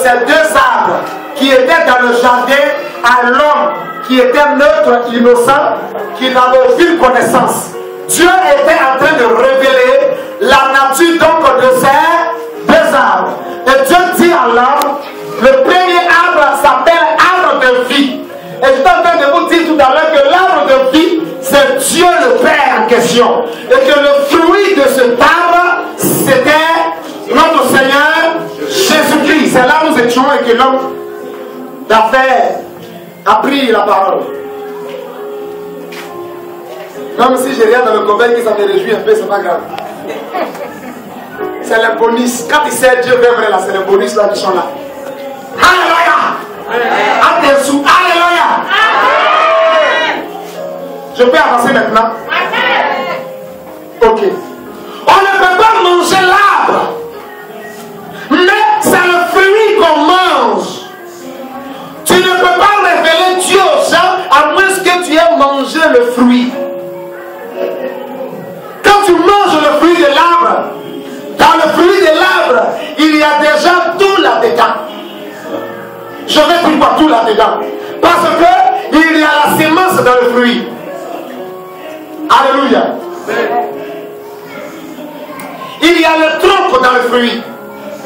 ces deux arbres qui étaient dans le jardin à l'homme qui était neutre, innocent, qui n'avait aucune connaissance. Dieu était en train de révéler la nature donc de ces deux arbres. Et Dieu dit à l'homme, le premier arbre s'appelle arbre de vie. Et je suis en train de vous dire tout à l'heure que l'arbre de vie, c'est Dieu le Père en question. Et que le fruit de cet arbre, c'était notre Seigneur Jésus-Christ. C'est là où nous étions et que l'homme d'affaires a pris la parole. Même si j'ai rien dans le convaincre que ça me réjouit un peu, c'est pas grave. C'est les bonus. Quand il sait Dieu vers vrai là, c'est les bonus là qui sont là. Alléluia! Attention, alléluia! Je peux avancer maintenant? Ok. On ne peut pas manger l'arbre, mais c'est le fruit qu'on mange. Tu ne peux pas révéler Dieu aux gens à moins que tu aies mangé le fruit. Quand tu manges le fruit de l'arbre, dans le fruit de l'arbre, il y a déjà tout là-dedans. Je vais dire quoi tout là-dedans? Parce que il y a la sémence dans le fruit. Alléluia. Il y a le tronc dans le fruit.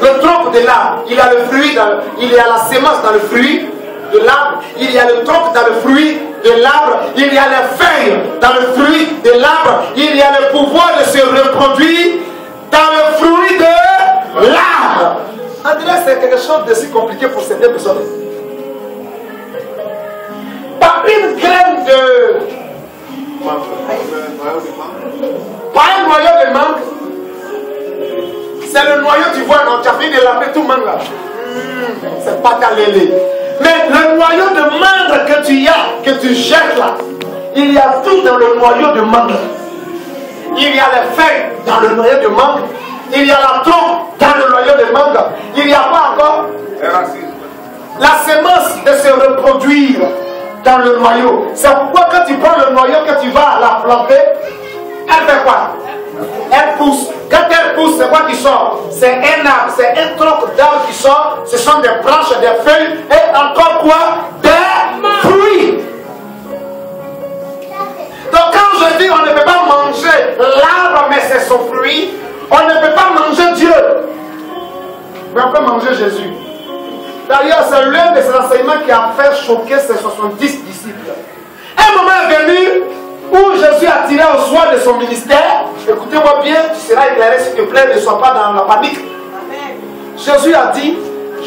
Le tronc de l'arbre. Il y a le fruit il y a la sémence dans le fruit de l'arbre. Il y a le tronc dans le fruit de l'arbre. Il y a les feuilles dans le fruit de l'arbre. Il y a le pouvoir de se reproduire dans le fruit de l'arbre. On dirait que c'est quelque chose de si compliqué pour certaines personnes. Par une graine de... Par un noyau de mangue. C'est le noyau, tu vois, non, tu as fini de laver tout mangue là. C'est pas ta lélé. Mais le noyau de mangue que tu as, que tu jettes là, il y a tout dans le noyau de mangue. Il y a les feuilles dans le noyau de mangue. Il y a la trompe dans le noyau de mangue. Il n'y a pas encore la sémence de se reproduire dans le noyau. C'est pourquoi quand tu prends le noyau, que tu vas la planter, elle fait quoi? Elle pousse. Quand elle pousse, c'est quoi qui sort? C'est un arbre, c'est un tronc d'arbre qui sort. Ce sont des branches, des feuilles et encore quoi? Des fruits. Donc quand je dis on ne peut pas manger l'arbre, mais c'est son fruit, on ne peut pas manger Dieu, mais on peut manger Jésus. D'ailleurs, c'est l'un de ces enseignements qui a fait choquer ses 70 disciples. Un moment est venu où Jésus a tiré au soir de son ministère. Écoutez-moi bien, tu seras éclairé s'il te plaît, ne sois pas dans la panique. Jésus a dit,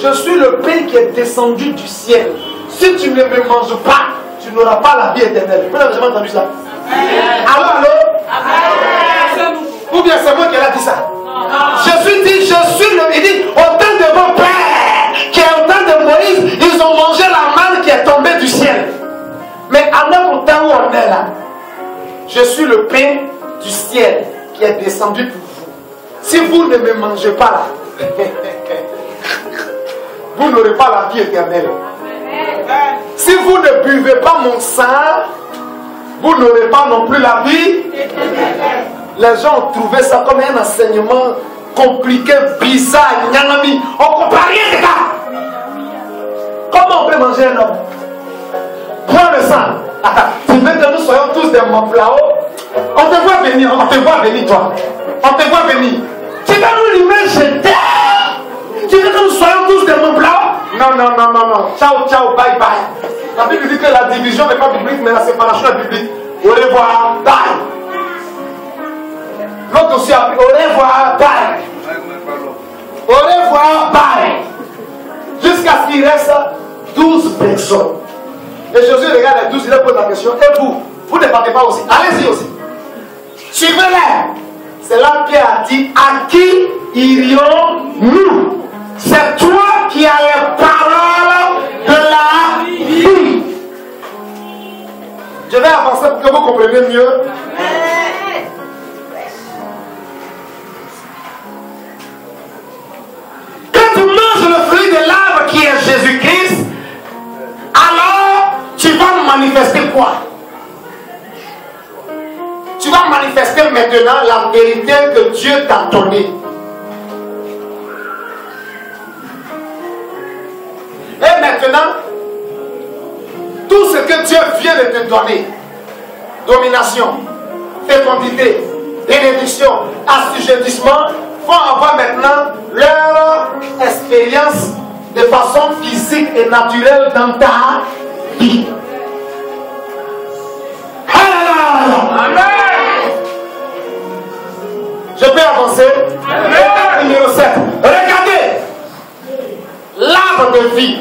je suis le pain qui est descendu du ciel. Si tu ne me manges pas, tu n'auras pas la vie éternelle. Vous n'avez jamais entendu ça? Allô, allô? Ou bien c'est moi qui ai dit ça? Jésus dit, je suis le... Il dit, au temps de mon Père, qui est au temps de Moïse, ils ont mangé la manne qui est tombée du ciel. Mais à notre temps où on est là, je suis le pain du ciel qui est descendu pour vous. Si vous ne me mangez pas là, vous n'aurez pas la vie éternelle. Si vous ne buvez pas mon sang, vous n'aurez pas non plus la vie. Les gens ont trouvé ça comme un enseignement compliqué, bizarre, nyanami. On ne comprend rien de ça. Comment on peut manger un homme? Prends le sang. Tu veux que nous soyons tous des maflao? On te voit venir, toi. On te voit venir. Tu veux nous limer, je t'aime. Tu veux que nous soyons tous des maflao? Non. Ciao, bye. La Bible dit que la division n'est pas biblique, mais la séparation est biblique. Au revoir, bye. L'autre aussi a dit au revoir, bye. Au revoir, bye. Jusqu'à ce qu'il reste 12 personnes. Et Jésus regarde les 12, il leur pose la question. Et vous ne partez pas aussi? Allez-y aussi. Suivez-les. C'est là que Pierre a dit, à qui irions-nous? C'est toi qui as les paroles de la vie. Je vais avancer pour que vous compreniez mieux. Quand tu manges le fruit de l'arbre qui est Jésus-Christ, alors tu vas manifester quoi? Tu vas manifester maintenant la vérité que Dieu t'a donnée. Et maintenant, tout ce que Dieu vient de te donner, domination, fécondité, bénédiction, assujettissement, vont avoir maintenant leur expérience de façon physique et naturelle dans ta vie. Amen. Je peux avancer. Étape numéro 7. Regardez l'arbre de vie.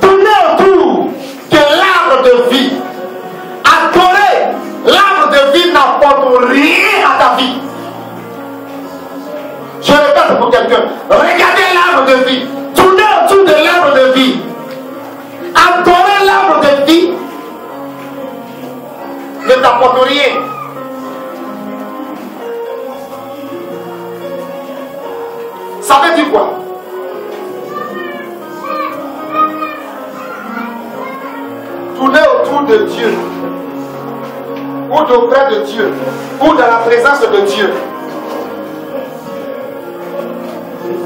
Tournez autour de l'arbre de vie. Adorer l'arbre de vie n'apporte rien à ta vie. Je répète pour quelqu'un. Regardez l'arbre de vie. Tournez autour de l'arbre de vie. Adorer l'arbre de vie ne t'apporte rien. Ça veut dire quoi? Tourner autour de Dieu, ou auprès de Dieu, ou dans la présence de Dieu.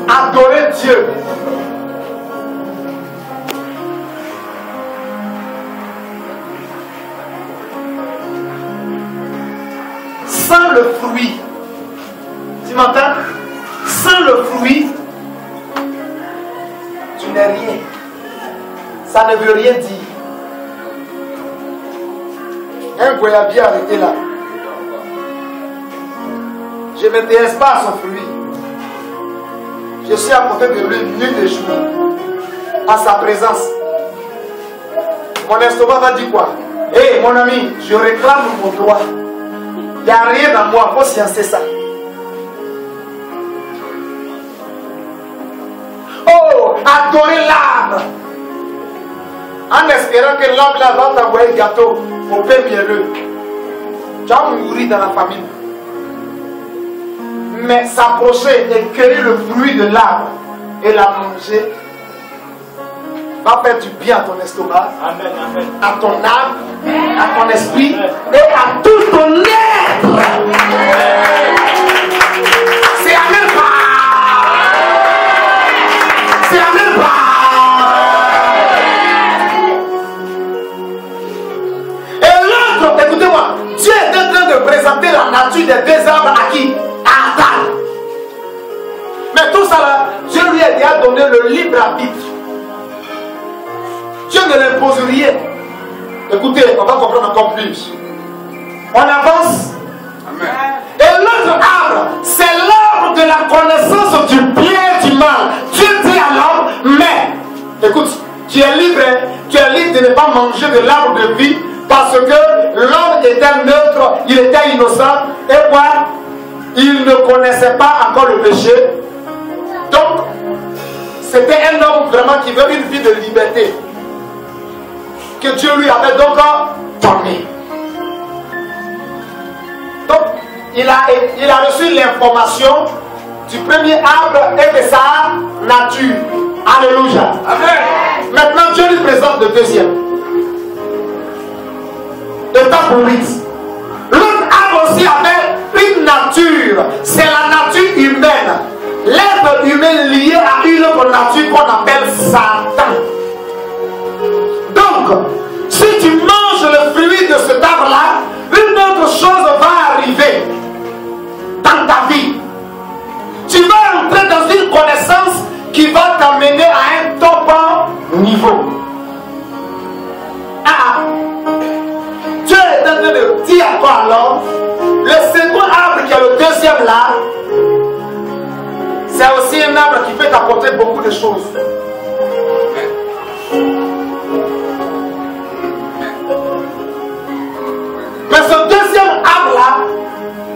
Adorer Dieu. Sans le fruit. Tu m'entends? Sans le fruit, tu n'es rien. Ça ne veut rien dire. Un goyabier arrêté là. Je ne m'intéresse pas à son fruit. Je suis à côté de lui nuit et jour. À sa présence. Mon estomac va dire quoi? Hé mon ami, je réclame mon droit. Il n'y a rien dans moi, il faut sciencer ça. Oh, adorer l'âme. En espérant que l'âme là va t'envoyer gâteau au pain mielleux. Tu vas mourir dans la famille. Mais s'approcher et cueillir le fruit de l'arbre et la manger va faire du bien à ton estomac, amen, amen, à ton âme, à ton esprit et à tout ton être. C'est amen pas. C'est amen pas. Et l'autre, écoutez-moi, Dieu est en train de présenter la nature des deux arbres à qui? À Adam. Mais tout ça là, Dieu lui a déjà donné le libre arbitre. Dieu ne l'impose rien. Écoutez, on va comprendre encore plus. On avance. Amen. Et l'autre arbre, c'est l'arbre de la connaissance du bien et du mal. Dieu dit à l'homme, mais, écoute, tu es libre de ne pas manger de l'arbre de vie parce que l'homme était neutre, il était innocent. Et quoi? Il ne connaissait pas encore le péché. Donc, c'était un homme vraiment qui veut une vie de liberté. Que Dieu lui avait donc donné. Donc, il a reçu l'information du premier arbre et de sa nature. Alléluia. Amen. Maintenant, Dieu lui présente le deuxième. Étape 8. L'autre arbre aussi avait une nature. C'est la nature humaine. L'être humain lié à une autre nature qu'on appelle Satan. Donc, si tu manges le fruit de cet arbre-là, une autre chose va arriver dans ta vie. Tu vas entrer dans une connaissance qui va t'amener à un top niveau. Ah, Dieu est en train de dire à toi alors, le second arbre qui est le deuxième là, c'est aussi un arbre qui peut t'apporter beaucoup de choses. Mais ce deuxième arbre-là,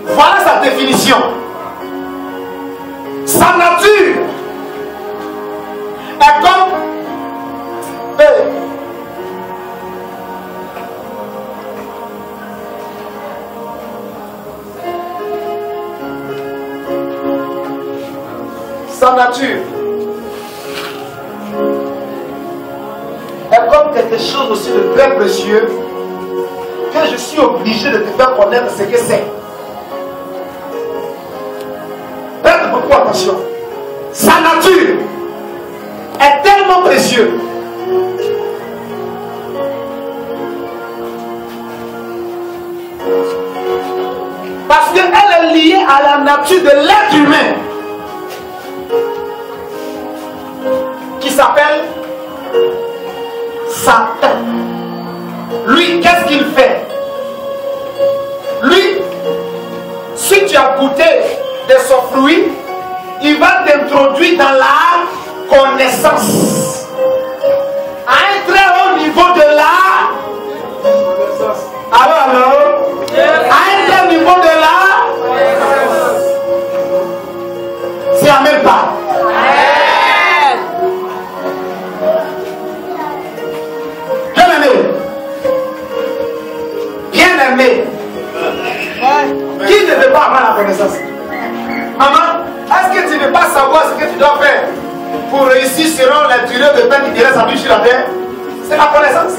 voilà sa définition. Sa nature est comme sa nature est comme quelque chose aussi de très précieux que je suis obligé de te faire connaître ce que c'est. Prête beaucoup attention. Sa nature est telle tellement précieux. Parce qu'elle est liée à la nature de l'être humain qui s'appelle Satan. Lui, qu'est-ce qu'il fait? Lui, si tu as goûté de son fruit, il va t'introduire dans la connaissance. À un très haut niveau de la connaissance. Alors, à un tel niveau de la, c'est la même part. Bien aimé. Bien aimé. Qui ne veut pas avoir la connaissance? Maman, est-ce que tu ne veux pas savoir ce que tu dois faire pour réussir selon la durée de temps qui te reste à vivre sur la terre? C'est la connaissance.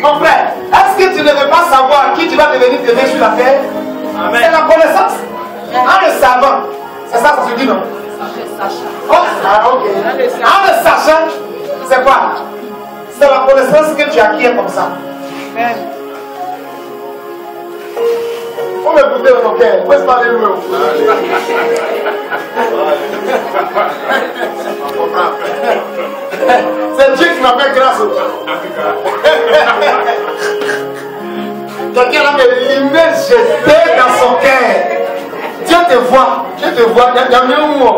Mon frère, est-ce que tu ne veux pas savoir qui tu vas devenir demain sur la terre? C'est la connaissance. En le savant, c'est ça, ça se dit non? Oh, ok. En le sachant, c'est quoi? C'est la connaissance que tu acquiers comme ça. Faut m'écouter dans mon cœur. Faut se parler loin. C'est Dieu qui m'a fait grâce. Quelqu'un a mis l'image jetée dans son cœur. Dieu te voit. Dieu te voit. Il y a mieux un mot.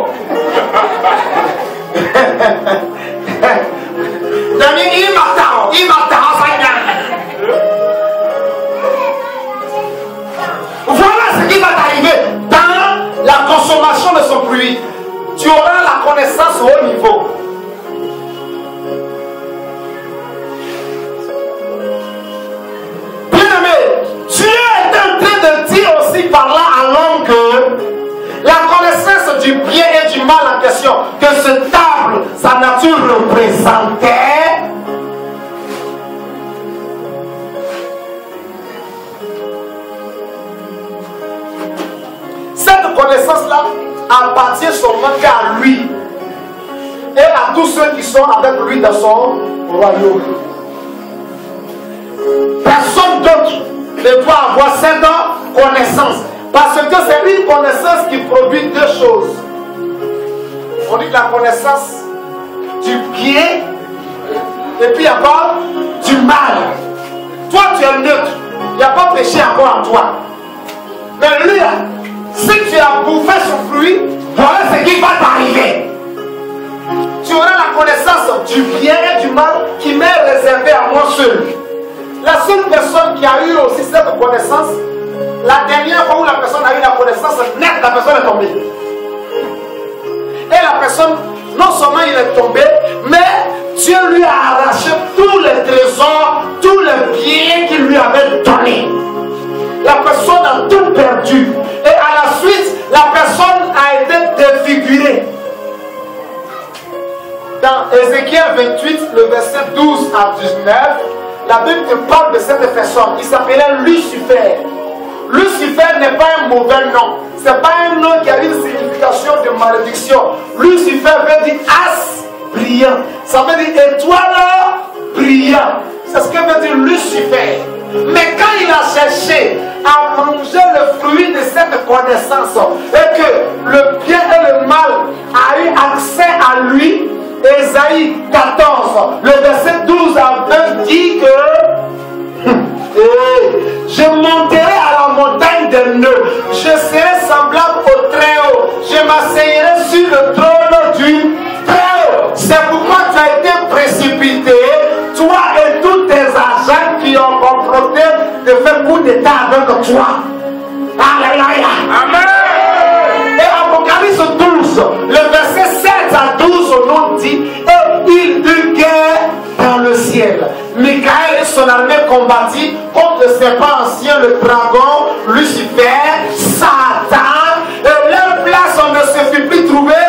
Il m'attend. Voilà ce qui va t'arriver dans la consommation de son fruit. Tu auras la connaissance au haut niveau. Bien aimé, Dieu est en train de dire aussi par là à l'homme que la connaissance du bien et du mal en question, que ce table, sa nature représentait, cette connaissance-là appartient seulement qu'à lui et à tous ceux qui sont avec lui dans son royaume. Personne d'autre ne doit avoir cette connaissance, parce que c'est une connaissance qui produit deux choses. On dit la connaissance du bien et puis il y a pas du mal. Toi tu es neutre, il n'y a pas péché encore en toi. Mais lui, si tu as bouffé son fruit, voilà ce qui va t'arriver. Tu auras la connaissance du bien et du mal qui m'est réservée à moi seul. La seule personne qui a eu aussi cette connaissance, la dernière fois où la personne a eu la connaissance nette, la personne est tombée. Et la personne, non seulement il est tombé, mais Dieu lui a arraché tous les trésors, tous les biens qu'il lui avait donnés. La personne a tout perdu. Et à la suite, la personne a été défigurée. Dans Ézéchiel 28, le verset 12 à 19, la Bible te parle de cette personne. Il s'appelait Lucifer. Lucifer n'est pas un mauvais nom. Ce n'est pas un nom qui a une signification de malédiction. Lucifer veut dire as brillant. Ça veut dire étoile brillant. C'est ce que veut dire Lucifer. Mais quand il a cherché à manger le fruit de cette connaissance et que le bien et le mal a eu accès à lui, Ésaïe 14, le verset 12 à 20 dit que je monterai à la montagne des nœuds, je serai semblable au Très-Haut, je m'asseyerai sur le trône du Très-Haut. C'est pourquoi tu as été précipité, toi et tous tes agents qui ont comploté de faire coup d'état avec toi. Alléluia. Amen. Et Apocalypse 12, le verset 7 à 12, on nous dit, et il eut guerre dans le ciel. Michael et son armée combattit contre le serpent ancien, le dragon, Lucifer, Satan, et leur place on ne se fit plus trouver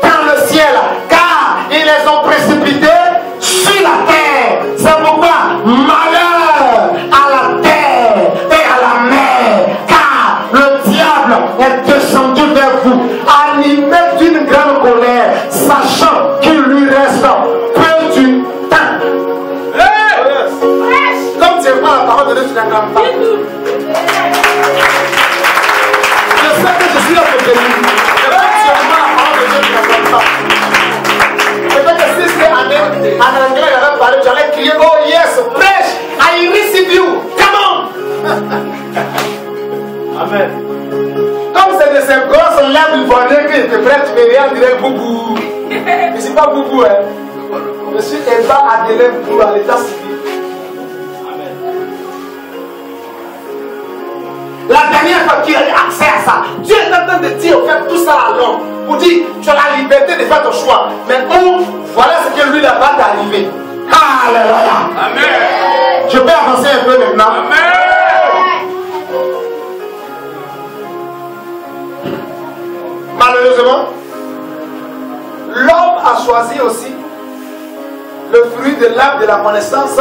dans le ciel, car ils les ont précipités sur la terre. C'est pourquoi malheur à la terre et à la mer, car le diable est descendu vers vous, animé d'une grande colère, Je sais que je suis là pour bénir. Je vais sûrement la parole de Dieu qui ne m'entend pas. Peut-être que si c'était en anglais, j'avais parlé, j'allais crier, oh yes, prêche, I receive you, come on. Amen. Comme c'est de ces grosses lèvres ivoiriennes que je te prête, tu me regardes, tu dirais boubou. Je ne suis pas boubou, hein. Je suis Eva Adélène pour l'état civil. Amen. La dernière fois qu'il a eu accès à ça, Dieu est en train de dire, fais tout ça à l'homme. Pour dire, tu as la liberté de faire ton choix. Mais voilà ce que lui là-bas t'est arrivé. Alléluia. Amen. Je peux avancer un peu maintenant. Amen. Malheureusement, l'homme a choisi aussi le fruit de l'arbre de la connaissance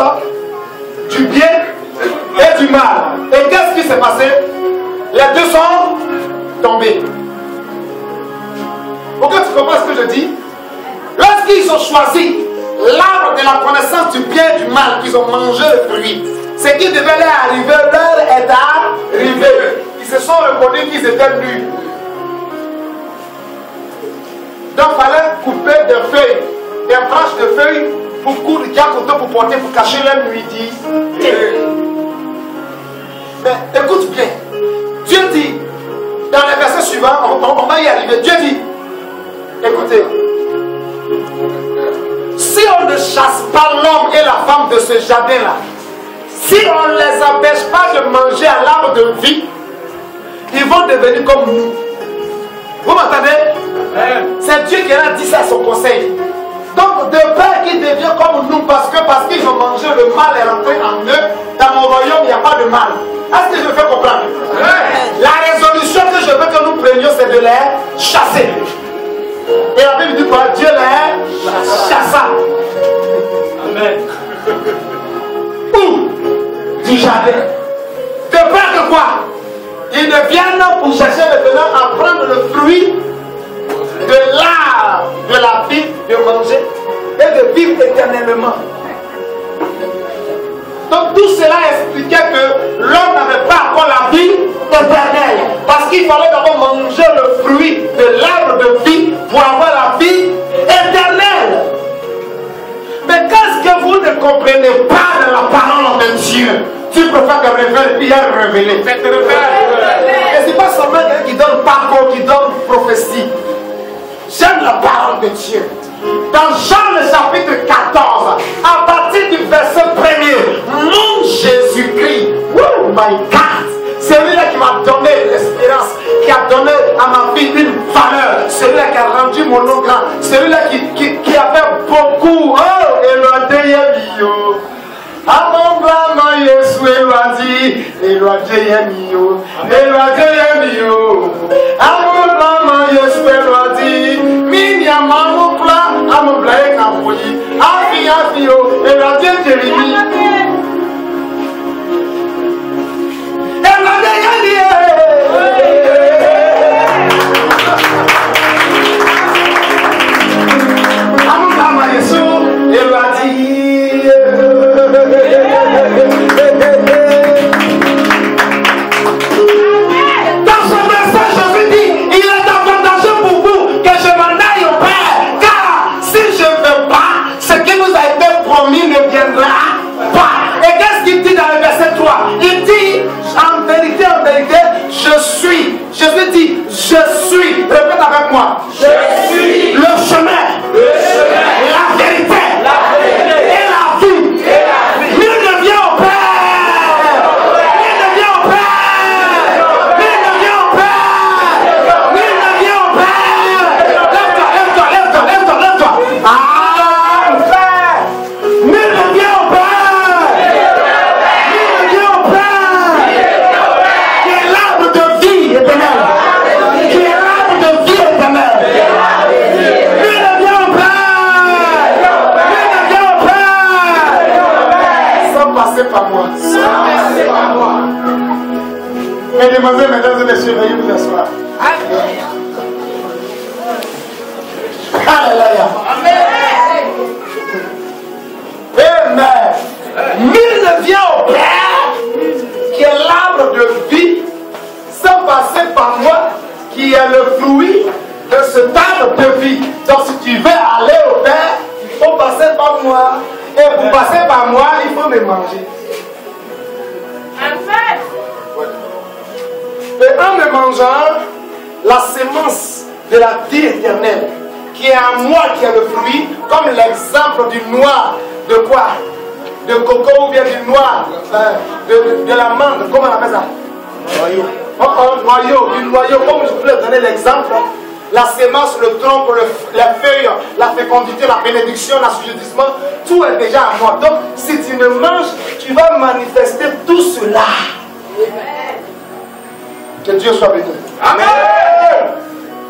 du bien et du mal. Et qu'est-ce qui s'est passé? Les deux sont tombés. Pourquoi tu comprends ce que je dis? Lorsqu'ils ont choisi l'arbre de la connaissance du bien et du mal, qu'ils ont mangé le fruit, ce qui devait leur arriver, leur est arrivé. Ils se sont reconnus qu'ils étaient nus. Donc il fallait couper des feuilles, des branches de feuilles pour coudre, pour porter, pour cacher leur nudité. Mais écoute bien, Dieu dit, dans les versets suivants, on va y arriver, Dieu dit, écoutez, si on ne chasse pas l'homme et la femme de ce jardin-là, si on ne les empêche pas de manger à l'arbre de vie, ils vont devenir comme nous. Vous m'entendez? C'est Dieu qui a dit ça à son conseil. Donc, de peur qu'ils deviennent comme nous, parce qu'ils ont mangé, le mal est rentré en eux, dans mon royaume, il n'y a pas de mal. Est-ce que je me fais comprendre? La résolution que je veux que nous prenions, c'est de les chasser. Et la Bible dit quoi? Dieu les chassa. Amen. Où? Du jardin. De peur que quoi? Ils ne viennent pour chercher maintenant à prendre le fruit de l'arbre de la vie, de manger et de vivre éternellement. Donc tout cela expliquait que l'homme n'avait pas encore la vie éternelle. Parce qu'il fallait d'abord manger le fruit de l'arbre de vie pour avoir la vie éternelle. Mais qu'est-ce que vous ne comprenez pas de la parole de Dieu? Tu préfères te révéler, puis révéler. Et c'est pas seulement quelqu'un qui donne parole, qui donne prophétie. J'aime la parole de Dieu. Dans Jean le chapitre 14, à partir du verset 1er, mon Jésus-Christ, oh my God, celui-là qui m'a donné l'espérance, qui a donné à ma vie une valeur, celui-là qui a rendu mon nom grand, celui-là qui a fait beaucoup, oh, éloigné mio. Amon blâme Yesu éloigné mio, éloigné mio. Amon blâme Yesu éloigné, minya mamu pla, amon blâme kamoyi, afi o, éloigné Jérémie. Amon blâme Yesu éloigné. Jésus dit, je suis, répète avec moi, je suis le chemin, la vérité, et la vie. Nul ne vient au Père, nul ne vient au Père, nul ne vient au Père, nul ne vient au Père. Lève-toi. Ah, Père, nul ne vient au Père, nul ne vient au Père, qui est l'arbre de vie éternelle. Par moi. Mesdemoiselles, mesdames et messieurs, veuillez vous asseoir. Alléluia. Amen. Nul ne vient au Père qui est l'arbre de est le fruit de ce arbre de vie. Donc si tu veux aller au Père, il faut passer par moi. Et pour passer par moi, il faut me manger. Et en me mangeant, la sémence de la vie éternelle, qui est en moi, qui est le fruit, comme l'exemple du noix, de quoi? De coco ou bien du noix, de l'amande, comment on appelle ça? Noyau. Noyau, du noyau, comme je voulais donner l'exemple. La sémence, le tronc, les feuilles, la fécondité, la bénédiction, l'assujettissement, tout est déjà à moi. Donc, si tu me manges, tu vas manifester tout cela. Que Dieu soit béni. Amen.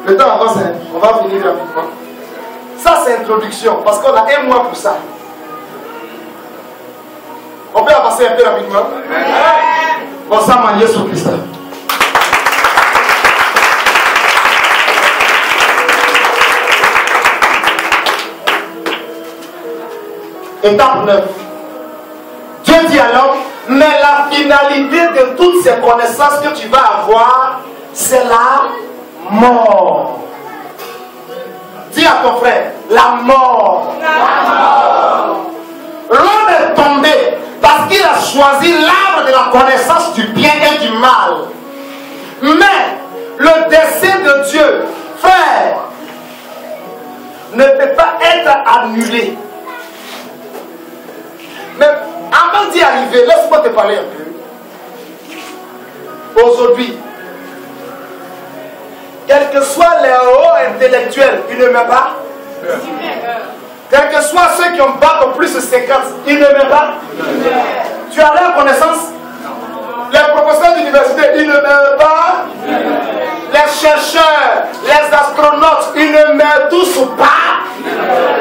Le temps avance, on va finir rapidement. Ça, c'est introduction, parce qu'on a un mois pour ça. On peut avancer un peu rapidement. Bon, ça m'a lié sur Christ. Étape 9. Dieu dit à l'homme, mais la finalité de toutes ces connaissances que tu vas avoir, c'est la mort. Dis à ton frère, la mort. L'homme est tombé parce qu'il a choisi l'arbre de la connaissance du bien et du mal. Mais le dessein de Dieu, frère, ne peut pas être annulé. Mais avant d'y arriver, laisse-moi te parler un peu. Aujourd'hui, quels que soient les hauts intellectuels, ils ne m'aiment pas. Quels que soient ceux qui ont battu plus de 50, ils ne m'aiment pas. Tu as la connaissance? Les professeurs d'université, ils ne m'aiment pas. Les chercheurs, les astronautes, ils ne m'aiment tous pas.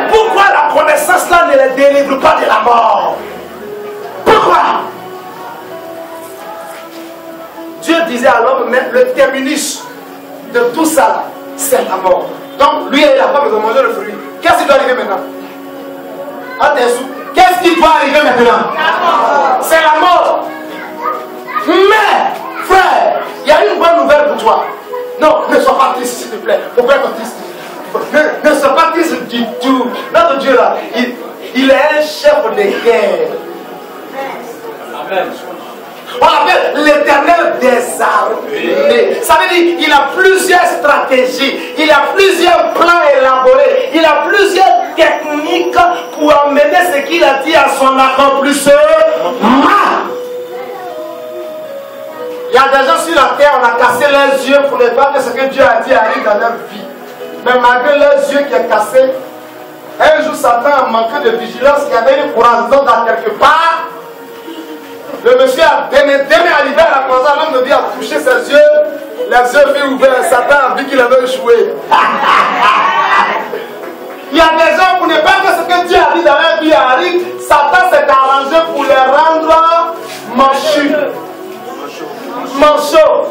Pourquoi la connaissance là ne les délivre pas de la mort? Pourquoi? Dieu disait à l'homme, mais le terminus de tout ça, c'est la mort. Donc lui, il n'a pas besoin de manger le fruit. Qu'est-ce qui doit arriver maintenant? Qu'est-ce qui doit arriver maintenant? C'est la mort. Mais, frère, il y a une bonne nouvelle pour toi. Non, ne sois pas triste, s'il te plaît. Pourquoi être triste? Ne sois pas triste du tout. Notre Dieu là, il est un chef de guerre. Amen. On l'appelle l'éternel des armées. Ça veut dire qu'il a plusieurs stratégies, il a plusieurs plans élaborés, il a plusieurs techniques pour amener ce qu'il a dit à son accomplissement. Il y a des gens sur la terre, on a cassé leurs yeux pour ne pas que ce que Dieu a dit arrive dans leur vie. Mais malgré leurs yeux qui est cassé, un jour Satan a manqué de vigilance, il y avait une croisement dans quelque part. Le monsieur a demain arrivé à la croisade, l'homme de Dieu a touché ses yeux, les yeux furent ouverts, Satan a vu qu'il avait échoué. Il y a des gens pour ne pas que ce que Dieu a dit dans leur vie arrive, Satan s'est arrangé pour les rendre manchus. Manchot.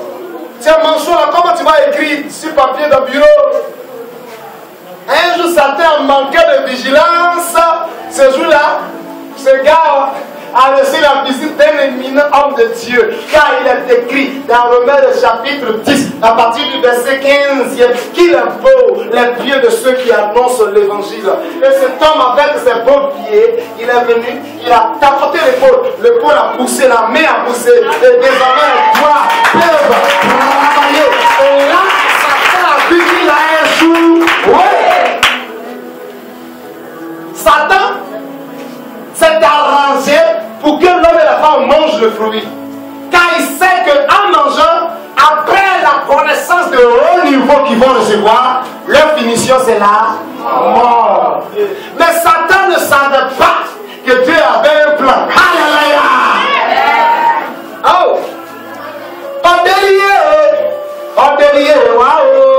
Tiens, manchot là, comment tu vas écrire sur papier dans le bureau? Un jour, Satan a manqué de vigilance. Ce jour-là, ce gars a laissé la visite d'un éminent homme de Dieu. Car il est écrit dans Romains chapitre 10, à partir du verset 15, qu'il est beau les pieds de ceux qui annoncent l'évangile. Et cet homme, avec ses beaux pieds, il est venu, il a tapoté l'épaule a poussé, la main a poussé, et désormais les doigts peuvent travailler. Et là, Satan a vu qu'il a un jour. Oui! Satan s'est arrangé pour que l'homme et la femme mangent le fruit. Car il sait qu'en mangeant, après la connaissance de haut niveau qu'ils vont recevoir, leur finition c'est la mort. Mais Satan ne savait pas que Dieu avait un plan. Alléluia! Oh! On délié, waouh!